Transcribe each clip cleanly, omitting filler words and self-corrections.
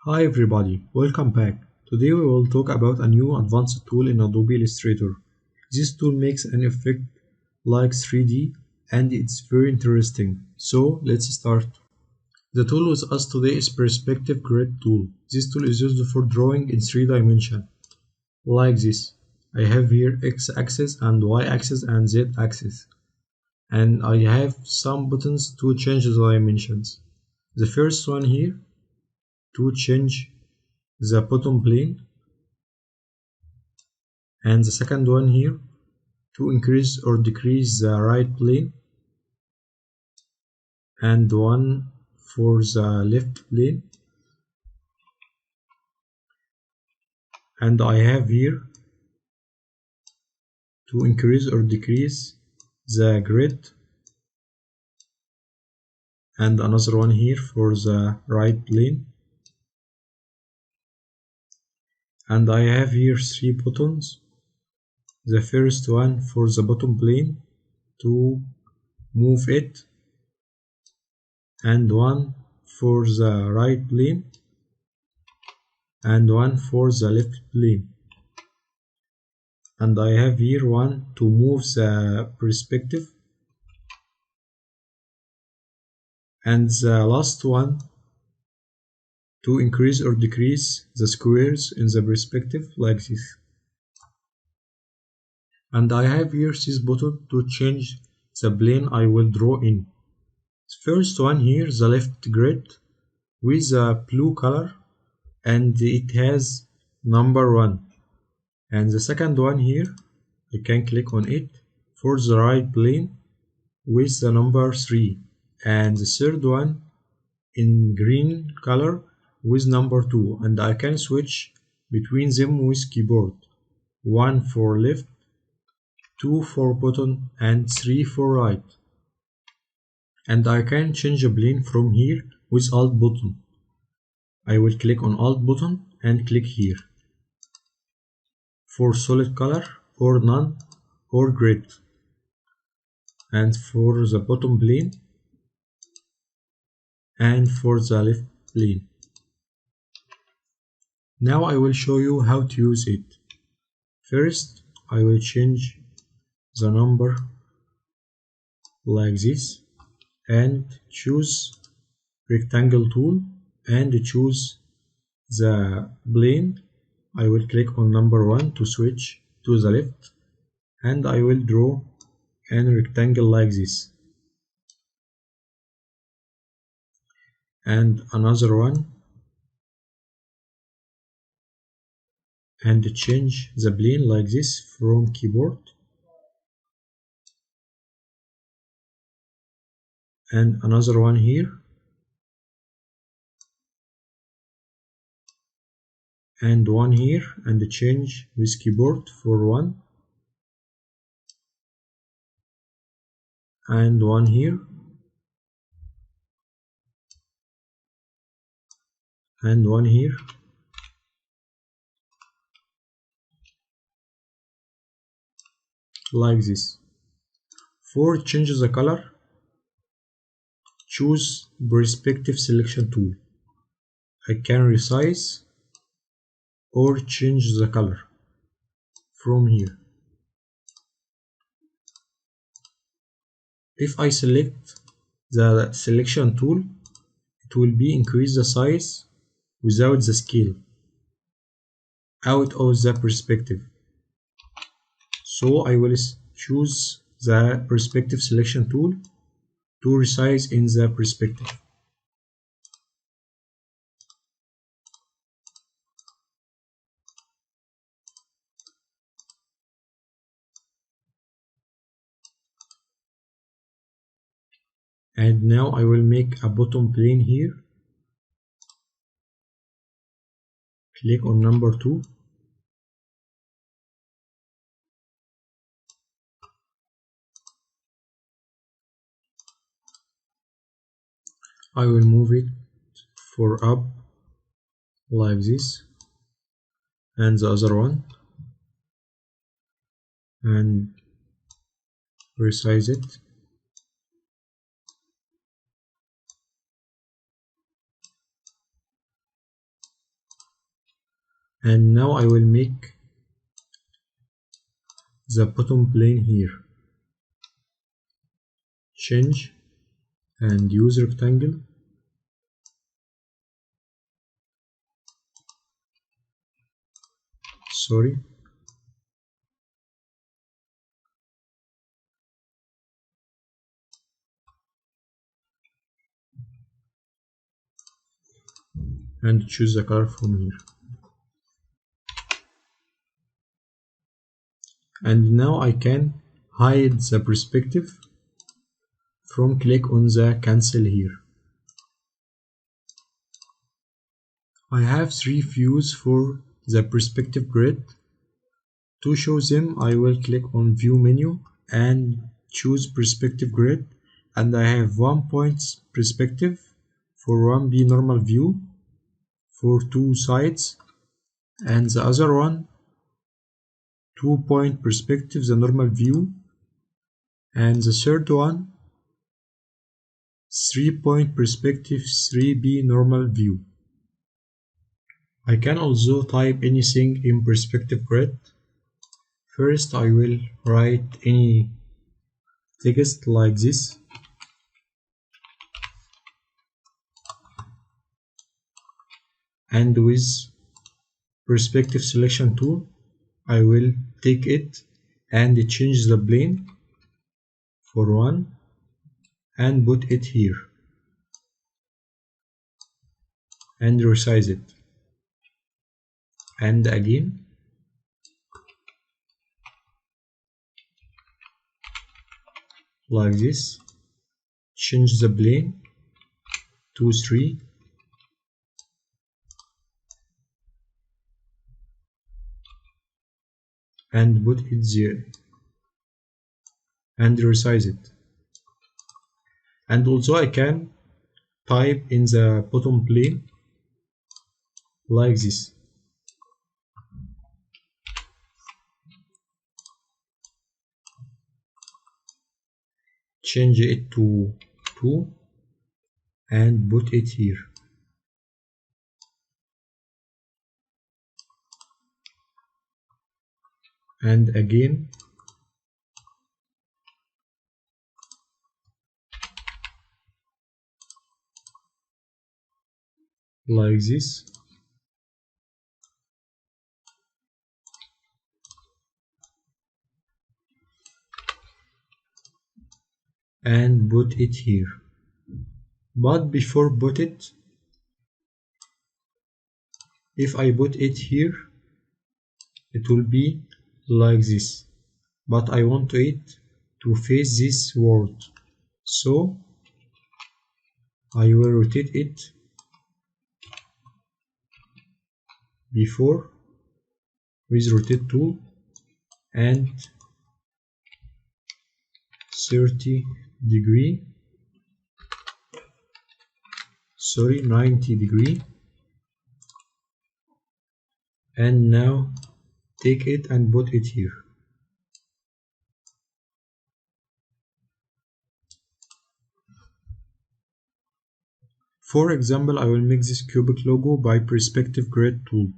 Hi everybody, welcome back. Today we will talk about a new advanced tool in Adobe Illustrator. This tool makes an effect like 3D and it's very interesting. So let's start. The tool with us today is Perspective Grid tool. This tool is used for drawing in 3 dimensions, like this. I have here X-axis and Y-axis and Z-axis. And I have some buttons to change the dimensions. The first one here to change the bottom plane, and the second one here to increase or decrease the right plane, and one for the left plane. And I have here to increase or decrease the grid, and another one here for the right plane. And I have here 3 buttons. The first one for the bottom plane to move it, and one for the right plane, and one for the left plane. And I have here one to move the perspective, and the last one to increase or decrease the squares in the perspective, like this. And I have here this button to change the plane I will draw in. First one here, the left grid with a blue color, and it has number 1. And the second one here, I can click on it for the right plane with the number 3. And the third one in green color with number 2, and I can switch between them with keyboard. 1 for left, 2 for bottom, and 3 for right. And I can change a plane from here with Alt button. I will click on Alt button and click here for solid color or none or grid, and for the bottom plane and for the left plane. Now I will show you how to use it. First, I will change the number like this, and choose rectangle tool and choose the plane. I will click on number 1 to switch to the left, and I will draw a rectangle like this, and another one, and change the plane like this from keyboard, and another one here, and one here, and change with keyboard for 1, and one here, and one here, like this. For change the color, choose perspective selection tool. I can resize or change the color from here. If I select the selection tool, it will be increase the size without the scale out of the perspective. So I will choose the perspective selection tool to resize in the perspective. And now I will make a bottom plane here. Click on number 2. I will move it for up like this, and the other one, and resize it. And now I will make the bottom plane here. Change and use rectangle. Sorry. And choose the color from here. And now I can hide the perspective from click on the cancel here. I have 3 views for the perspective grid. To show them, I will click on view menu and choose perspective grid, and I have 1 point perspective for 1B normal view for 2 sides, and the other one 2 point perspective, the normal view, and the third one 3 point perspective, 3B normal view. I can also type anything in perspective grid. First I will write any text like this. And with perspective selection tool, I will take it and change the plane for 1 and put it here and resize it. And again, like this, change the plane to 3 and put it there and resize it. And also I can type in the bottom plane like this. Change it to 2 and put it here. And again, like this. And put it here. But before put it, if I put it here, it will be like this. But I want it to face this world, so I will rotate it before with rotate tool and 90 degree, and now take it and put it here. For example, I will make this cubic logo by perspective grid tool.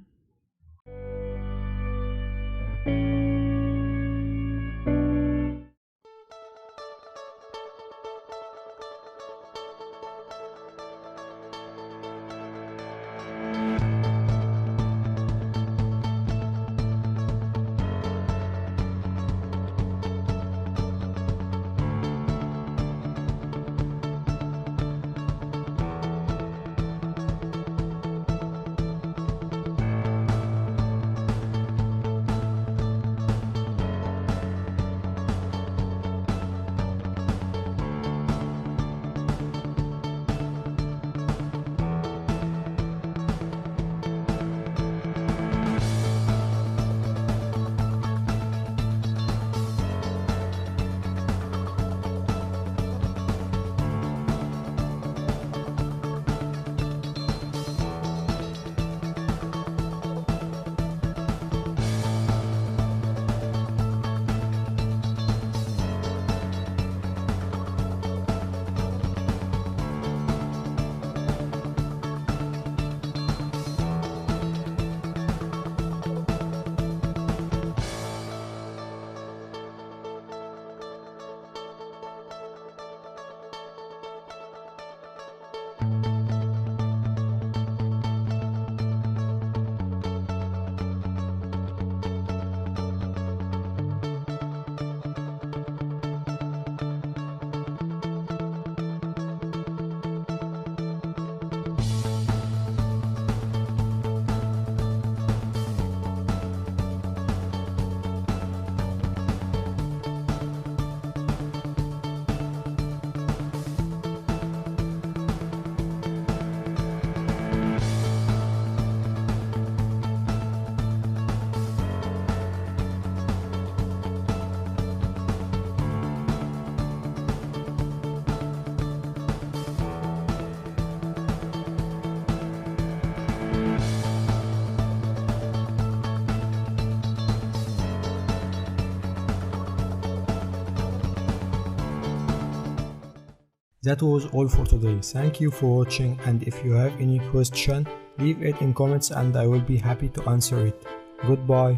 That was all for today. Thank you for watching, and if you have any question, leave it in comments and I will be happy to answer it. Goodbye.